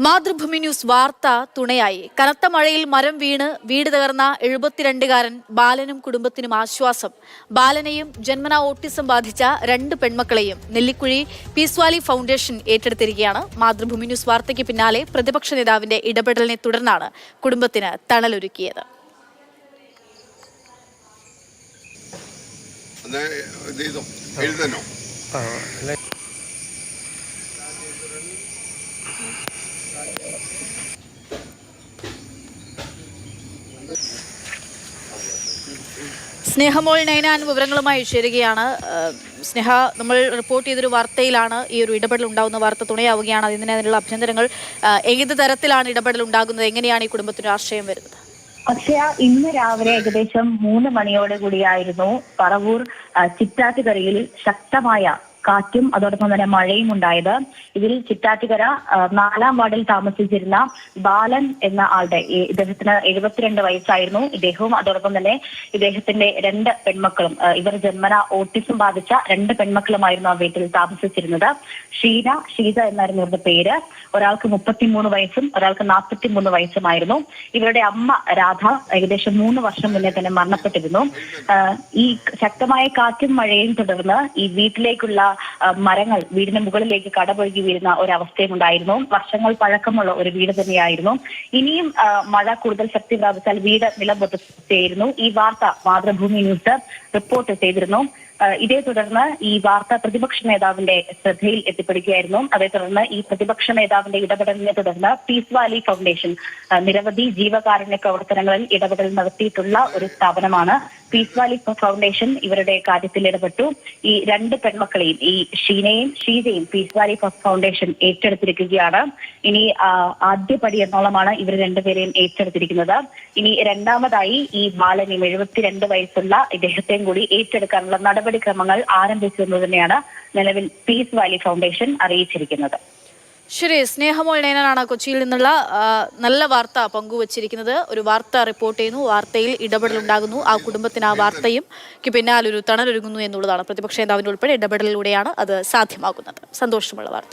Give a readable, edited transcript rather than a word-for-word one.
Mathrubhumi news വാർത്ത തുണയായി. കനത്ത മഴയിൽ മരം വീണ് വീട് തകർന്ന 72കാരൻ ബാലനും കുടുംബത്തിനും ആശ്വാസം. ബാലനെയും ജന്മനാ ഓട്ടിസം ബാധിച്ച 2 പെൺമക്കളെയും നെല്ലിക്കുഴി പീസ് വാലി ഫൗണ്ടേഷൻ ഏറ്റെടുത്തിരിക്കുകയാണ്. മാതൃഭൂമി ന്യൂസ് വാർത്തയ്ക്ക് പിന്നാലെ പ്രതിപക്ഷ നേതാവിന്റെ ഇടപെടലിനെ തുടർന്നാണ് കുടുംബത്തിന് തണലൊരുക്കിയത്. സ്നേഹമോൾ നൈനാൻ വിവരങ്ങളുമായി ചേരുകയാണ്. സ്നേഹ, നമ്മൾ റിപ്പോർട്ട് ചെയ്തൊരു വാർത്തയിലാണ് ഈ ഒരു ഇടപെടൽ ഉണ്ടാകുന്ന വാർത്ത തുണയാവുകയാണ്. അതിനുള്ള അഭ്യന്തരങ്ങൾ ഏത് തരത്തിലാണ് ഇടപെടൽ ഉണ്ടാകുന്നത്? എങ്ങനെയാണ് ഈ കുടുംബത്തിന് ആശ്രയം വരുന്നത്? അക്ഷയ, ഇന്ന് രാവിലെ ഏകദേശം 3 മണിയോട് കൂടിയായിരുന്നു പറവൂർ ചിറ്റാറ്റുകരയിൽ ശക്തമായ കാറ്റും അതോടൊപ്പം തന്നെ മഴയും ഉണ്ടായത്. ഇതിൽ ചിറ്റാറ്റുകര 4-ാം വാർഡിൽ താമസിച്ചിരുന്ന ബാലൻ എന്ന ആളുടെ, ഇദ്ദേഹത്തിന് 72 വയസ്സായിരുന്നു. ഇദ്ദേഹവും അതോടൊപ്പം തന്നെ ഇദ്ദേഹത്തിന്റെ 2 പെൺമക്കളും, ഇവർ ജന്മന ഓട്ടിസം ബാധിച്ച 2 പെൺമക്കളുമായിരുന്നു ആ വീട്ടിൽ താമസിച്ചിരുന്നത്. ഷീജ എന്നായിരുന്നു ഇവരുടെ പേര്. ഒരാൾക്ക് 33 വയസ്സും ഒരാൾക്ക് 43 വയസ്സുമായിരുന്നു. ഇവരുടെ അമ്മ രാധ ഏകദേശം 3 വർഷം മുന്നേ തന്നെ മരണപ്പെട്ടിരുന്നു. ഈ ശക്തമായ കാറ്റും മഴയും തുടർന്ന് ഈ വീട്ടിലേക്കുള്ള മരങ്ങൾ വീടിന് മുകളിലേക്ക് കടപൊഴുകി വീഴുന്ന ഒരവസ്ഥയും ഉണ്ടായിരുന്നു. വർഷങ്ങൾ പഴക്കമുള്ള ഒരു വീട് തന്നെയായിരുന്നു. ഇനിയും മഴ കൂടുതൽ ശക്തി പ്രാപിച്ചാൽ വീട് നിലംപൊത്തുകയായിരുന്നു. ഈ വാർത്ത മാതൃഭൂമി ന്യൂസ് റിപ്പോർട്ട് ചെയ്തിരുന്നു. ഇതേ തുടർന്ന് ഈ വാർത്ത പ്രതിപക്ഷ നേതാവിന്റെ ശ്രദ്ധയിൽ എത്തിപ്പെടുകയായിരുന്നു. അതേ തുടർന്ന് ഈ പ്രതിപക്ഷ നേതാവിന്റെ ഇടപെടലിനെ തുടർന്ന് പീസ് വാലി ഫൗണ്ടേഷൻ നിരവധി ജീവകാരുണ്യ പ്രവർത്തനങ്ങളിൽ ഇടപെടൽ നടത്തിയിട്ടുള്ള ഒരു സ്ഥാപനമാണ്. പീസ് വാലി ഫൗണ്ടേഷൻ ഇവരുടെ കാര്യത്തിൽ ഇടപെട്ടു. ഈ 2 പെൺമക്കളെയും, ഈ ഷീജയും പീസ് വാലി ഫൗണ്ടേഷൻ ഏറ്റെടുത്തിരിക്കുകയാണ്. ഇനി ആദ്യപടി എന്നോളമാണ് ഇവർ 2 പേരെയും ഏറ്റെടുത്തിരിക്കുന്നത്. ഇനി രണ്ടാമതായി ഈ ബാലനെയും 72 വയസ്സുള്ള ഇദ്ദേഹത്തെയും കൂടി ഏറ്റെടുക്കാനുള്ള നടപടിക്രമങ്ങൾ ആരംഭിച്ചു എന്ന് തന്നെയാണ് നിലവിൽ പീസ് വാലി ഫൗണ്ടേഷൻ അറിയിച്ചിരിക്കുന്നത്. ശരി, സ്നേഹമോൾ നൈനാനാണ് കൊച്ചിയിൽ നിന്നുള്ള നല്ല വാർത്ത പങ്കുവച്ചിരിക്കുന്നത്. ഒരു വാർത്ത റിപ്പോർട്ട് ചെയ്യുന്നു, വാർത്തയിൽ ഇടപെടലുണ്ടാകുന്നു, ആ കുടുംബത്തിന് ആ വാർത്തയും പിന്നാലൊരു തണലൊരുങ്ങുന്നു എന്നുള്ളതാണ്. പ്രതിപക്ഷ നേതാവിന്റെ ഉൾപ്പെടെ ഇടപെടലിലൂടെയാണ് അത് സാധ്യമാകുന്നത്. സന്തോഷമുള്ള വാർത്ത.